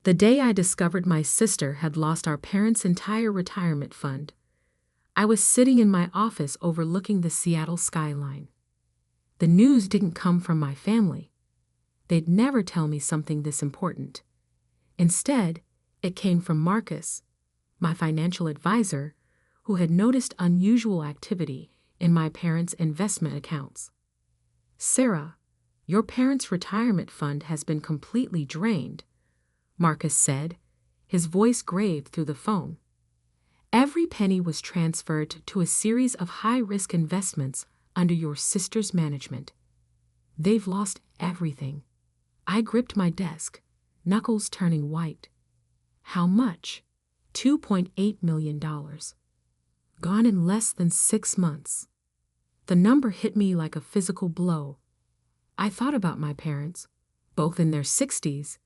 The day I discovered my sister had lost our parents' entire retirement fund, I was sitting in my office overlooking the Seattle skyline. The news didn't come from my family. They'd never tell me something this important. Instead, it came from Marcus, my financial advisor, who had noticed unusual activity in my parents' investment accounts. "Sarah, your parents' retirement fund has been completely drained," Marcus said, his voice grave through the phone. "Every penny was transferred to a series of high-risk investments under your sister's management. They've lost everything." I gripped my desk, knuckles turning white. "How much?" $2.8 million. Gone in less than 6 months. The number hit me like a physical blow. I thought about my parents, both in their 60s,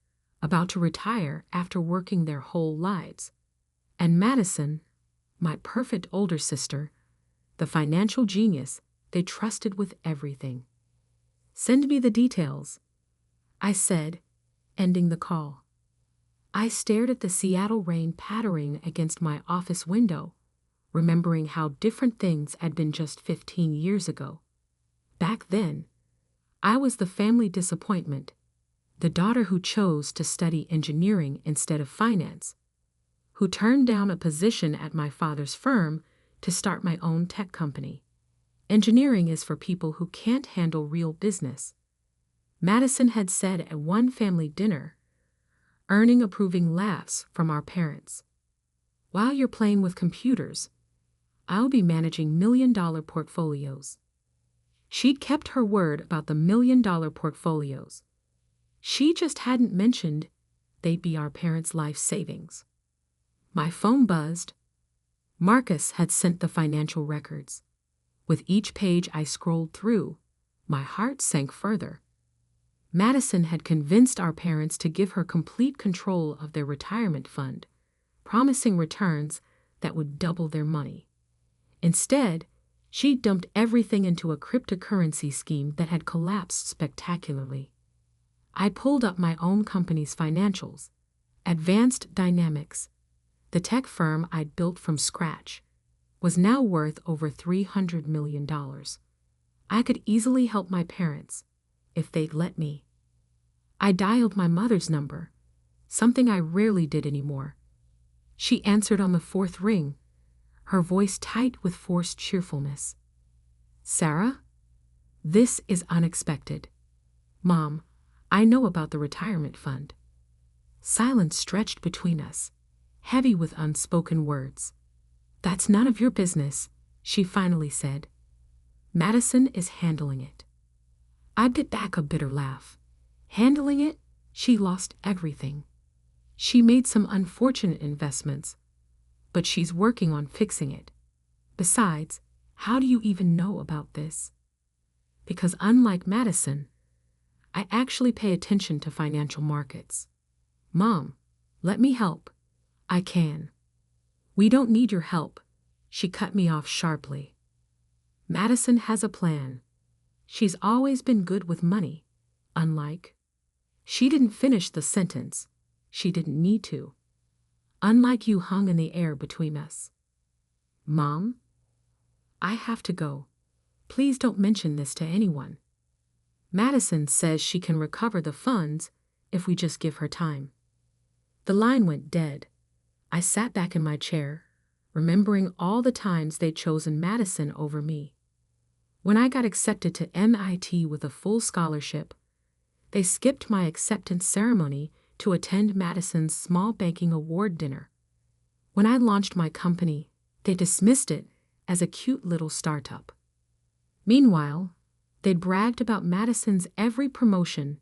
about to retire after working their whole lives, and Madison, my perfect older sister, the financial genius they trusted with everything. "Send me the details," I said, ending the call. I stared at the Seattle rain pattering against my office window, remembering how different things had been just 15 years ago. Back then, I was the family disappointment, the daughter who chose to study engineering instead of finance, who turned down a position at my father's firm to start my own tech company. Engineering is for people who can't handle real business, Madison had said at one family dinner, earning approving laughs from our parents. "While you're playing with computers, I'll be managing million-dollar portfolios." She'd kept her word about the million-dollar portfolios. She just hadn't mentioned they'd be our parents' life savings. My phone buzzed. Marcus had sent the financial records. With each page I scrolled through, my heart sank further. Madison had convinced our parents to give her complete control of their retirement fund, promising returns that would double their money. Instead, she dumped everything into a cryptocurrency scheme that had collapsed spectacularly. I pulled up my own company's financials. Advanced Dynamics, the tech firm I'd built from scratch, was now worth over $300 million. I could easily help my parents, if they'd let me. I dialed my mother's number, something I rarely did anymore. She answered on the 4th ring, her voice tight with forced cheerfulness. "Sarah? This is unexpected. Mom, I know about the retirement fund." Silence stretched between us, heavy with unspoken words. "That's none of your business," she finally said. "Madison is handling it." I bit back a bitter laugh. Handling it? She lost everything. She made some unfortunate investments, but she's working on fixing it. Besides, how do you even know about this? Because unlike Madison, I actually pay attention to financial markets. "Mom, let me help." "I can." "We don't need your help," she cut me off sharply. "Madison has a plan. She's always been good with money, unlike—" She didn't finish the sentence. She didn't need to. "Unlike you," hung in the air between us. "Mom? I have to go. Please don't mention this to anyone. Madison says she can recover the funds if we just give her time." The line went dead. I sat back in my chair, remembering all the times they'd chosen Madison over me. When I got accepted to MIT with a full scholarship, they skipped my acceptance ceremony to attend Madison's small banking award dinner. When I launched my company, they dismissed it as a cute little startup. Meanwhile, they'd bragged about Madison's every promotion,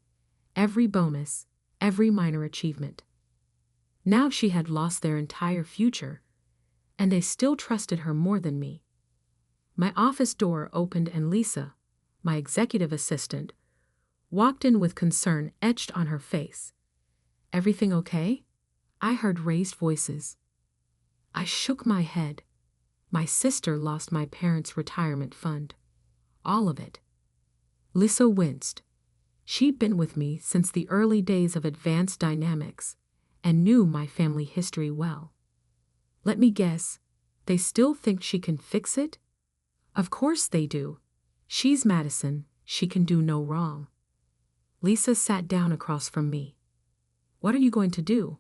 every bonus, every minor achievement. Now she had lost their entire future, and they still trusted her more than me. My office door opened and Lisa, my executive assistant, walked in with concern etched on her face. "Everything okay?" I heard raised voices. I shook my head. My sister lost my parents' retirement fund. All of it. Lisa winced. She'd been with me since the early days of Advanced Dynamics, and knew my family history well. Let me guess, they still think she can fix it? Of course they do. She's Madison, she can do no wrong. Lisa sat down across from me. What are you going to do?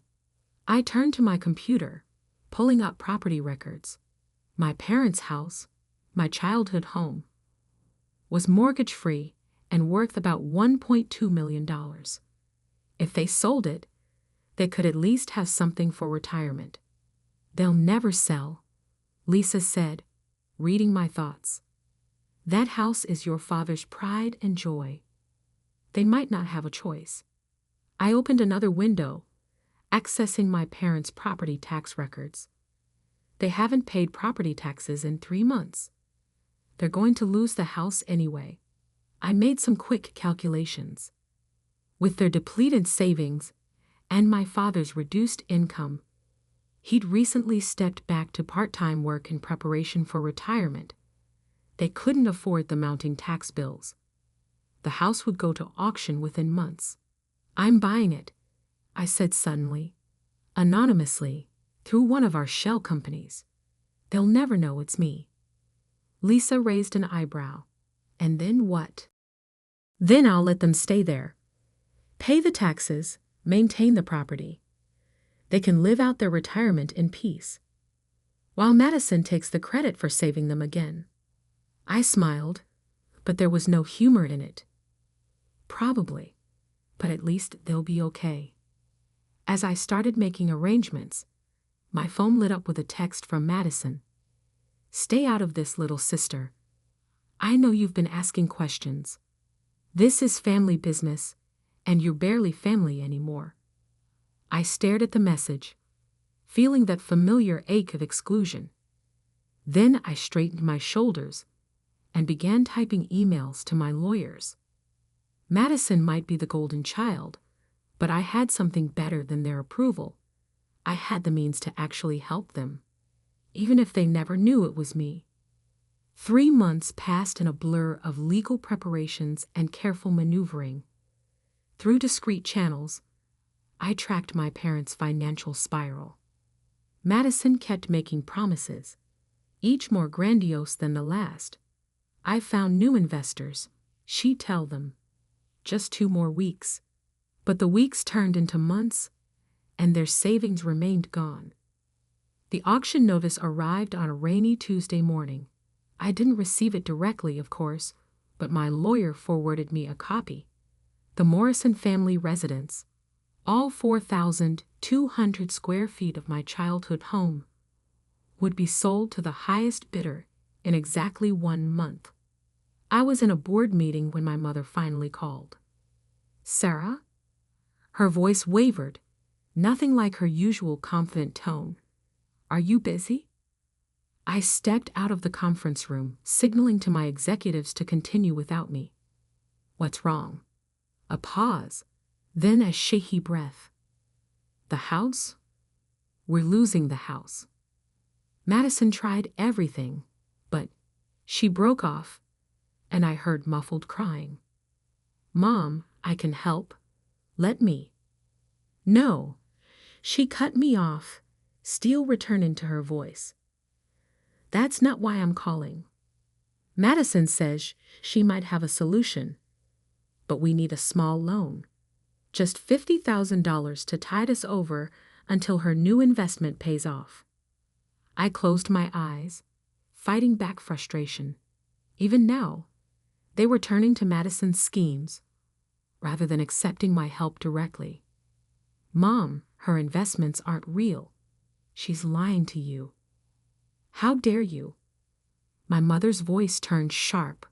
I turned to my computer, pulling up property records. My parents' house, my childhood home, was mortgage-free and worth about $1.2 million. If they sold it, they could at least have something for retirement. They'll never sell, Lisa said, reading my thoughts. That house is your father's pride and joy. They might not have a choice. I opened another window, accessing my parents' property tax records. They haven't paid property taxes in 3 months. They're going to lose the house anyway. I made some quick calculations. With their depleted savings and my father's reduced income, he'd recently stepped back to part-time work in preparation for retirement. They couldn't afford the mounting tax bills. The house would go to auction within months. I'm buying it, I said suddenly, anonymously, through one of our shell companies. They'll never know it's me. Lisa raised an eyebrow. And then what? Then I'll let them stay there. Pay the taxes, maintain the property. They can live out their retirement in peace, while Madison takes the credit for saving them again. I smiled, but there was no humor in it. Probably, but at least they'll be okay. As I started making arrangements, my phone lit up with a text from Madison. Stay out of this, little sister. I know you've been asking questions. This is family business, and you're barely family anymore. I stared at the message, feeling that familiar ache of exclusion. Then I straightened my shoulders and began typing emails to my lawyers. Madison might be the golden child, but I had something better than their approval. I had the means to actually help them, even if they never knew it was me. 3 months passed in a blur of legal preparations and careful maneuvering. Through discreet channels, I tracked my parents' financial spiral. Madison kept making promises, each more grandiose than the last. I found new investors, she'd tell them. Just 2 more weeks. But the weeks turned into months, and their savings remained gone. The auction notice arrived on a rainy Tuesday morning. I didn't receive it directly, of course, but my lawyer forwarded me a copy. The Morrison family residence, all 4,200 square feet of my childhood home, would be sold to the highest bidder in exactly 1 month. I was in a board meeting when my mother finally called. Sarah? Her voice wavered, nothing like her usual confident tone. Are you busy? I stepped out of the conference room, signaling to my executives to continue without me. What's wrong? A pause, then a shaky breath. The house? We're losing the house. Madison tried everything, but she broke off, and I heard muffled crying. Mom, I can help. Let me. No. She cut me off, steel returning to her voice. That's not why I'm calling. Madison says she might have a solution, but we need a small loan. Just $50,000 to tide us over until her new investment pays off. I closed my eyes, fighting back frustration. Even now, they were turning to Madison's schemes, rather than accepting my help directly. Mom, her investments aren't real. She's lying to you. How dare you? My mother's voice turned sharp.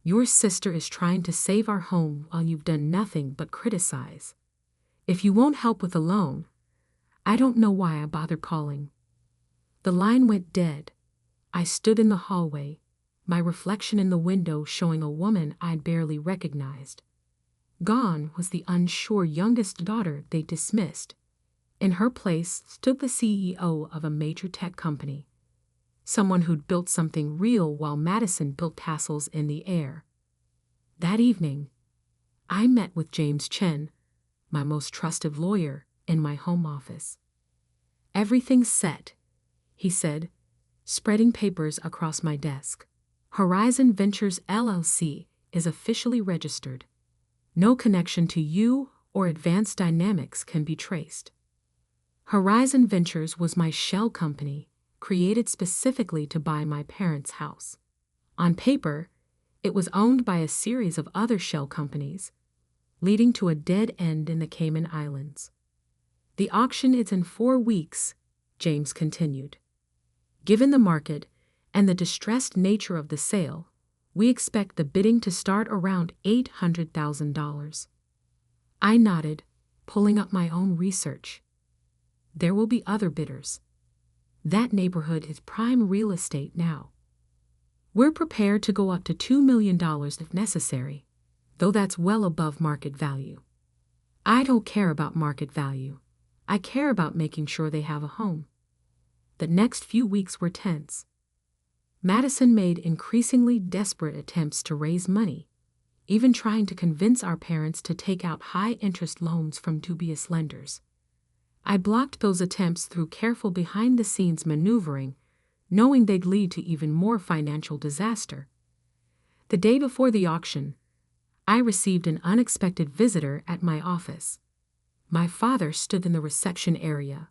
Your sister is trying to save our home while you've done nothing but criticize. If you won't help with a loan, I don't know why I bothered calling. The line went dead. I stood in the hallway, my reflection in the window showing a woman I'd barely recognized. Gone was the unsure youngest daughter they dismissed. In her place stood the CEO of a major tech company, someone who'd built something real while Madison built castles in the air. That evening, I met with James Chen, my most trusted lawyer, in my home office. "Everything's set," he said, spreading papers across my desk. "Horizon Ventures LLC is officially registered. No connection to you or Advanced Dynamics can be traced." Horizon Ventures was my shell company, created specifically to buy my parents' house. On paper, it was owned by a series of other shell companies, leading to a dead end in the Cayman Islands. "The auction is in 4 weeks," James continued. "Given the market and the distressed nature of the sale, we expect the bidding to start around $800,000. I nodded, pulling up my own research. There will be other bidders. That neighborhood is prime real estate now. We're prepared to go up to $2 million if necessary, though that's well above market value. I don't care about market value. I care about making sure they have a home." The next few weeks were tense. Madison made increasingly desperate attempts to raise money, even trying to convince our parents to take out high-interest loans from dubious lenders. I blocked those attempts through careful behind-the-scenes maneuvering, knowing they'd lead to even more financial disaster. The day before the auction, I received an unexpected visitor at my office. My father stood in the reception area,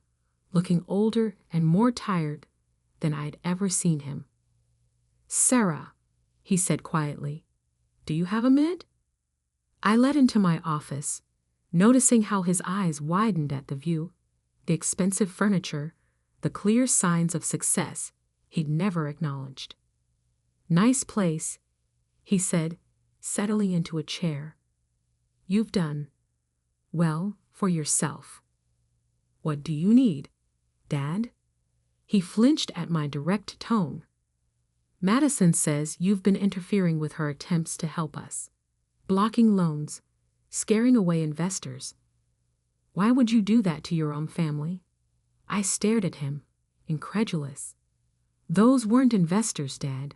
looking older and more tired than I'd ever seen him. "Sarah," he said quietly, "do you have a minute?" I led into my office, noticing how his eyes widened at the view, the expensive furniture, the clear signs of success he'd never acknowledged. "Nice place," he said, settling into a chair. "You've done well for yourself. What do you need, Dad?" He flinched at my direct tone. "Madison says you've been interfering with her attempts to help us, blocking loans, scaring away investors. Why would you do that to your own family?" I stared at him, incredulous. "Those weren't investors, Dad.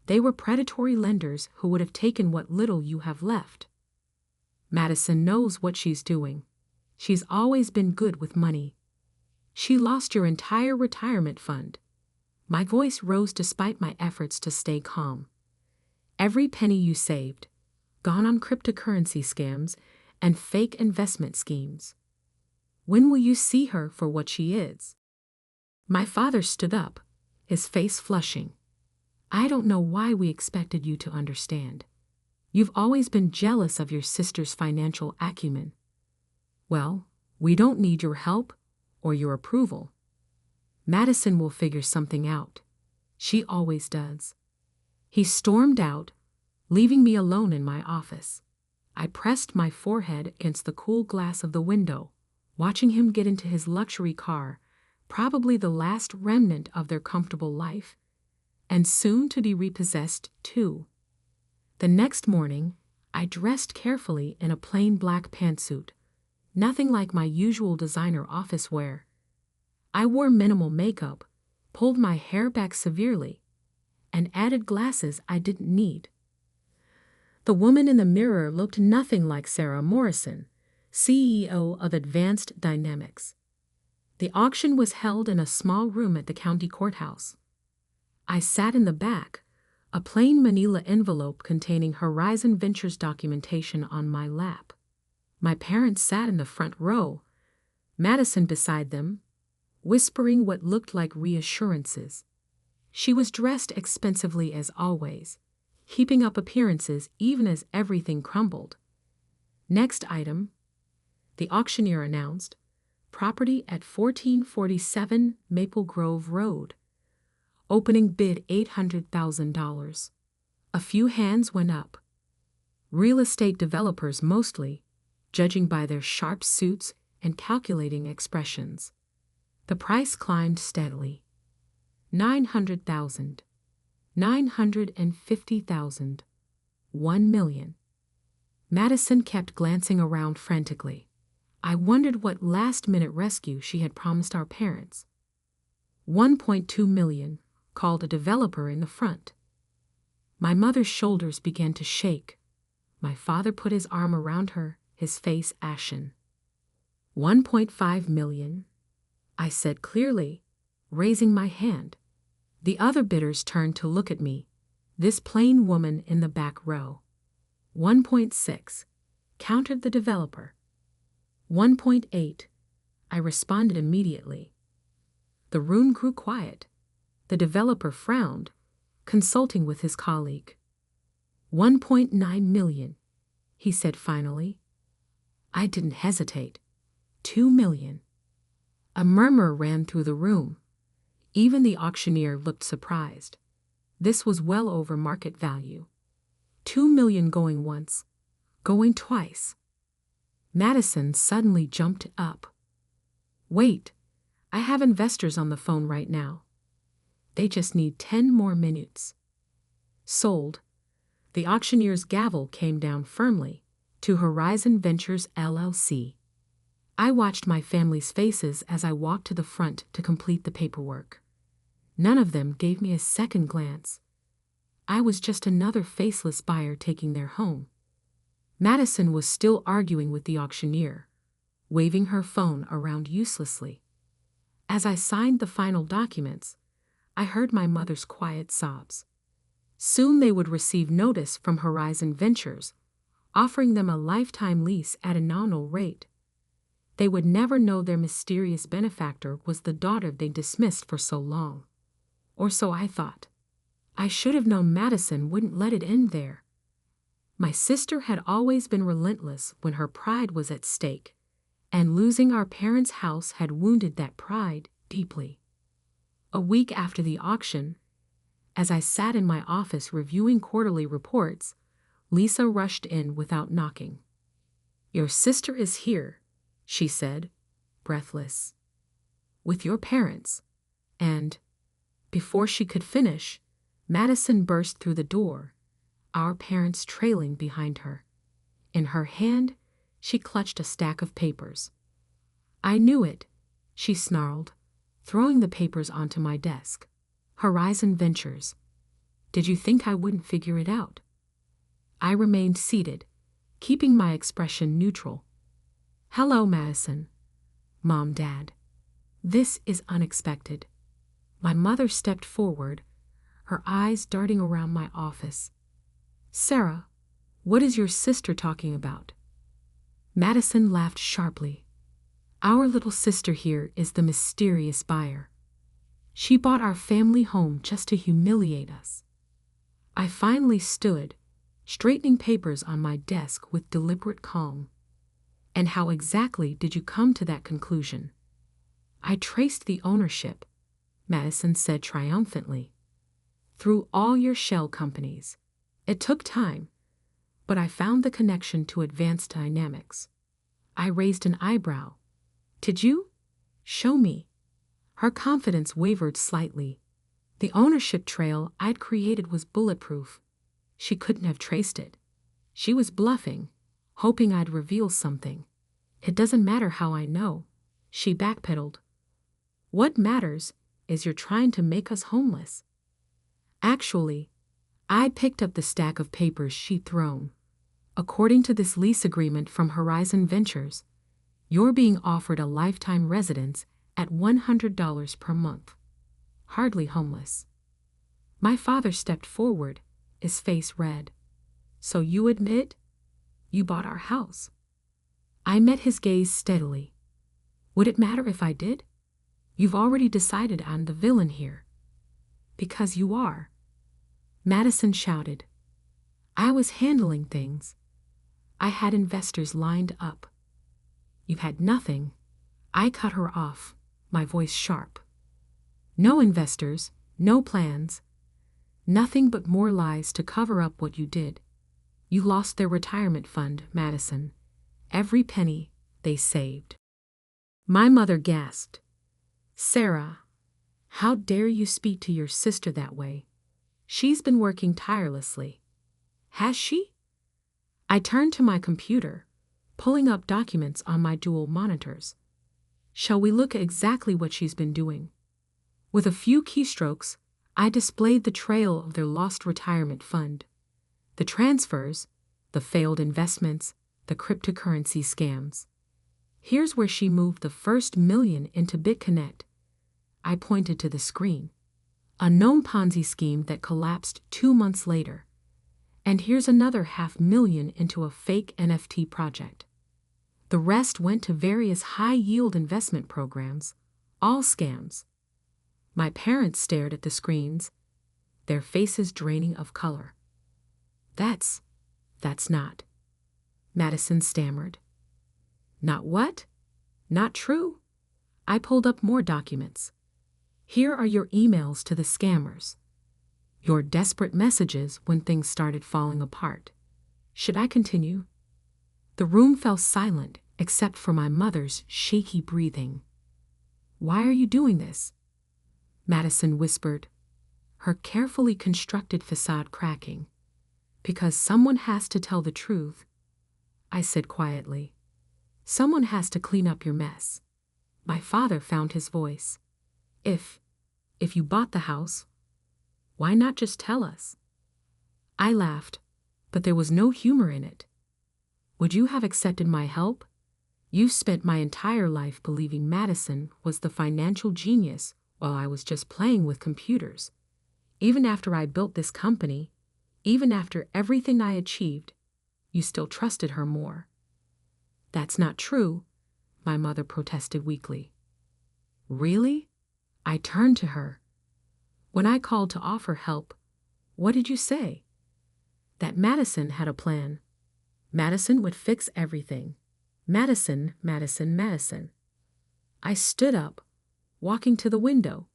They were predatory lenders who would have taken what little you have left. Madison knows what she's doing. She's always been good with money. She lost your entire retirement fund." My voice rose despite my efforts to stay calm. "Every penny you saved, gone on cryptocurrency scams and fake investment schemes. When will you see her for what she is?" My father stood up, his face flushing. "I don't know why we expected you to understand. You've always been jealous of your sister's financial acumen. Well, we don't need your help or your approval. Madison will figure something out. She always does." He stormed out, leaving me alone in my office. I pressed my forehead against the cool glass of the window, watching him get into his luxury car, probably the last remnant of their comfortable life, and soon to be repossessed too. The next morning, I dressed carefully in a plain black pantsuit, nothing like my usual designer office wear. I wore minimal makeup, pulled my hair back severely, and added glasses I didn't need. The woman in the mirror looked nothing like Sarah Morrison, CEO of Advanced Dynamics. The auction was held in a small room at the county courthouse. I sat in the back, a plain manila envelope containing Horizon Ventures documentation on my lap. My parents sat in the front row, Madison beside them, whispering what looked like reassurances. She was dressed expensively as always, keeping up appearances even as everything crumbled. "Next item," the auctioneer announced, "property at 1447 Maple Grove Road. Opening bid $800,000. A few hands went up. Real estate developers mostly, judging by their sharp suits and calculating expressions. The price climbed steadily. 900,000, 950,000, 1 million. Madison kept glancing around frantically. I wondered what last-minute rescue she had promised our parents. 1.2 million, called a developer in the front. My mother's shoulders began to shake. My father put his arm around her, his face ashen. 1.5 million, I said clearly, raising my hand. The other bidders turned to look at me, this plain woman in the back row. 1.6, countered the developer. 1.8, I responded immediately. The room grew quiet. The developer frowned, consulting with his colleague. 1.9 million, he said finally. I didn't hesitate. 2 million. A murmur ran through the room. Even the auctioneer looked surprised. This was well over market value. 2 million going once, going twice. Madison suddenly jumped up. Wait, I have investors on the phone right now. They just need 10 more minutes. Sold. The auctioneer's gavel came down firmly. To Horizon Ventures LLC. I watched my family's faces as I walked to the front to complete the paperwork. None of them gave me a second glance. I was just another faceless buyer taking their home. Madison was still arguing with the auctioneer, waving her phone around uselessly. As I signed the final documents, I heard my mother's quiet sobs. Soon they would receive notice from Horizon Ventures, offering them a lifetime lease at a nominal rate. They would never know their mysterious benefactor was the daughter they dismissed for so long. Or so I thought. I should have known Madison wouldn't let it end there. My sister had always been relentless when her pride was at stake, and losing our parents' house had wounded that pride deeply. A week after the auction, as I sat in my office reviewing quarterly reports, Lisa rushed in without knocking. "Your sister is here," she said, breathless. "With your parents." And, before she could finish, Madison burst through the door, our parents trailing behind her. In her hand, she clutched a stack of papers. "I knew it," she snarled, throwing the papers onto my desk. "Horizon Ventures. Did you think I wouldn't figure it out?" I remained seated, keeping my expression neutral. "Hello, Madison. Mom, Dad. This is unexpected." My mother stepped forward, her eyes darting around my office. "Sarah, what is your sister talking about?" Madison laughed sharply. "Our little sister here is the mysterious buyer. She bought our family home just to humiliate us." I finally stood, straightening papers on my desk with deliberate calm. "And how exactly did you come to that conclusion?" "I traced the ownership," Madison said triumphantly. "Through all your shell companies. It took time, but I found the connection to Advanced Dynamics." I raised an eyebrow. "Did you? Show me." Her confidence wavered slightly. The ownership trail I'd created was bulletproof. She couldn't have traced it. She was bluffing, hoping I'd reveal something. "It doesn't matter how I know," she backpedaled. "What matters is you're trying to make us homeless." Actually, I picked up the stack of papers she'd thrown. "According to this lease agreement from Horizon Ventures, you're being offered a lifetime residence at $100 per month. Hardly homeless." My father stepped forward, his face red. "So you admit you bought our house?" I met his gaze steadily. "Would it matter if I did? You've already decided I'm the villain here." "Because you are," Madison shouted. "I was handling things. I had investors lined up." "You've had nothing." I cut her off, my voice sharp. "No investors, no plans. Nothing but more lies to cover up what you did. You lost their retirement fund, Madison. Every penny they saved." My mother gasped. "Sarah, how dare you speak to your sister that way? She's been working tirelessly." "Has she?" I turned to my computer, pulling up documents on my dual monitors. "Shall we look at exactly what she's been doing?" With a few keystrokes, I displayed the trail of their lost retirement fund. The transfers, the failed investments, the cryptocurrency scams. Here's where she moved the first million into BitConnect. I pointed to the screen. A known Ponzi scheme that collapsed 2 months later. And here's another $500,000 into a fake NFT project. The rest went to various high-yield investment programs, all scams. My parents stared at the screens, their faces draining of color. That's not. Madison stammered. Not what? Not true? I pulled up more documents. Here are your emails to the scammers. Your desperate messages when things started falling apart. Should I continue? The room fell silent except for my mother's shaky breathing. Why are you doing this? Madison whispered, her carefully constructed facade cracking. Because someone has to tell the truth, I said quietly. Someone has to clean up your mess. My father found his voice. If you bought the house, why not just tell us? I laughed, but there was no humor in it. Would you have accepted my help? You spent my entire life believing Madison was the financial genius while I was just playing with computers. Even after I built this company, even after everything I achieved, you still trusted her more. That's not true, my mother protested weakly. Really? I turned to her. When I called to offer help, what did you say? That Madison had a plan. Madison would fix everything. Madison, Madison, Madison. I stood up, walking to the window.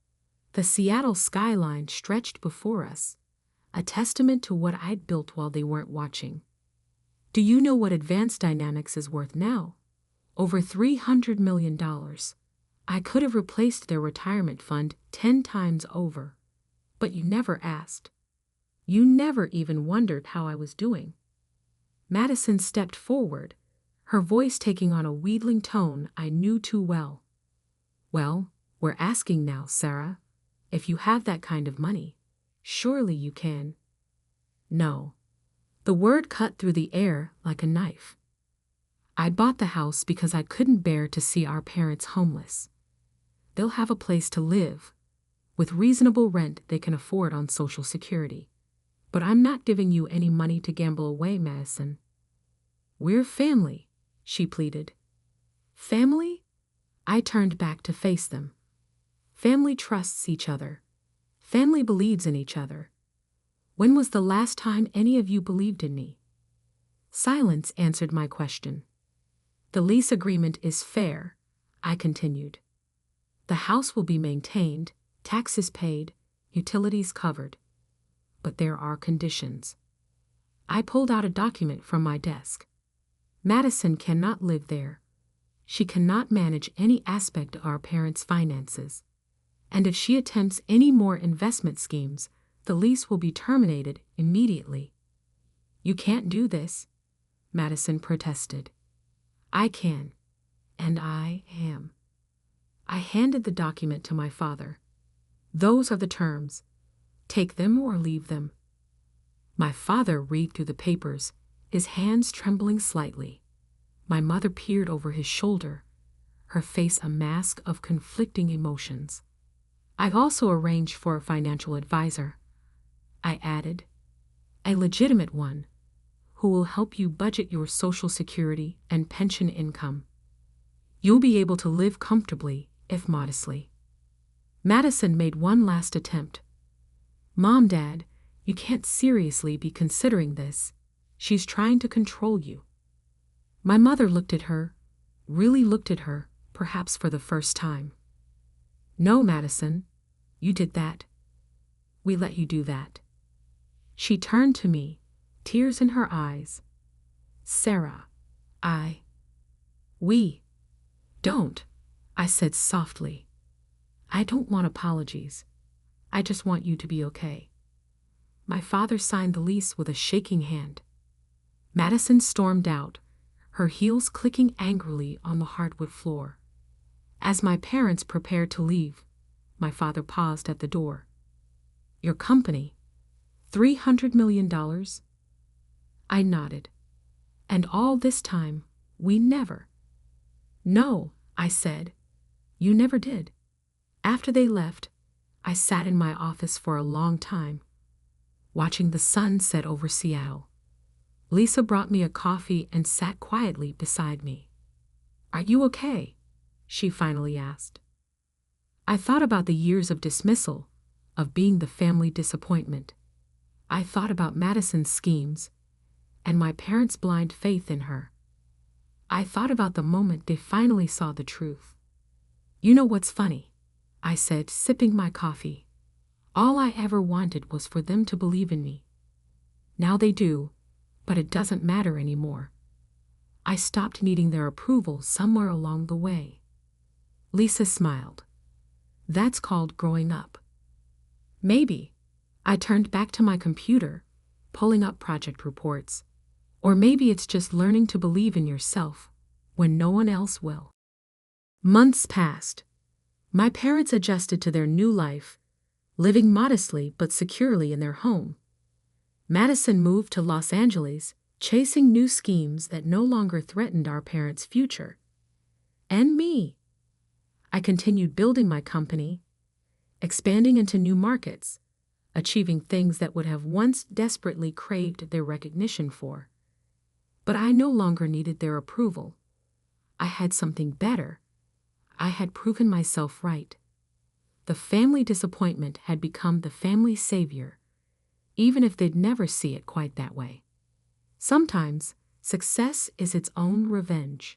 The Seattle skyline stretched before us, a testament to what I'd built while they weren't watching. Do you know what Advanced Dynamics is worth now? Over $300 million. I could have replaced their retirement fund 10 times over. But you never asked. You never even wondered how I was doing. Madison stepped forward, her voice taking on a wheedling tone I knew too well. Well, we're asking now, Sarah. If you have that kind of money, surely you can. No. The word cut through the air like a knife. I'd bought the house because I couldn't bear to see our parents homeless. They'll have a place to live, with reasonable rent they can afford on Social Security. But I'm not giving you any money to gamble away, Madison. We're family, she pleaded. Family? I turned back to face them. Family trusts each other. Family believes in each other. When was the last time any of you believed in me? Silence answered my question. The lease agreement is fair, I continued. The house will be maintained, taxes paid, utilities covered. But there are conditions. I pulled out a document from my desk. Madison cannot live there. She cannot manage any aspect of our parents' finances. And if she attempts any more investment schemes, the lease will be terminated immediately. You can't do this, Madison protested. I can, and I am. I handed the document to my father. Those are the terms. Take them or leave them. My father read through the papers, his hands trembling slightly. My mother peered over his shoulder, her face a mask of conflicting emotions. I've also arranged for a financial advisor, I added, a legitimate one, who will help you budget your Social Security and pension income. You'll be able to live comfortably, if modestly. Madison made one last attempt. Mom, Dad, you can't seriously be considering this. She's trying to control you. My mother looked at her, really looked at her, perhaps for the first time. No, Madison, you did that. We let you do that. She turned to me, tears in her eyes. Sarah, we don't, I said softly. I don't want apologies. I just want you to be okay. My father signed the lease with a shaking hand. Madison stormed out, her heels clicking angrily on the hardwood floor. As my parents prepared to leave, my father paused at the door. Your company, $300 million? I nodded. And all this time, we never. No, I said. You never did. After they left, I sat in my office for a long time, watching the sun set over Seattle. Lisa brought me a coffee and sat quietly beside me. Are you okay? She finally asked. I thought about the years of dismissal, of being the family disappointment. I thought about Madison's schemes and my parents' blind faith in her. I thought about the moment they finally saw the truth. You know what's funny? I said, sipping my coffee. All I ever wanted was for them to believe in me. Now they do, but it doesn't matter anymore. I stopped needing their approval somewhere along the way. Lisa smiled. That's called growing up. Maybe. I turned back to my computer, pulling up project reports. Or maybe it's just learning to believe in yourself when no one else will. Months passed. My parents adjusted to their new life, living modestly but securely in their home. Madison moved to Los Angeles, chasing new schemes that no longer threatened our parents' future. And me. I continued building my company, expanding into new markets, achieving things that would have once desperately craved their recognition for. But I no longer needed their approval. I had something better. I had proven myself right. The family disappointment had become the family savior, even if they'd never see it quite that way. Sometimes, success is its own revenge.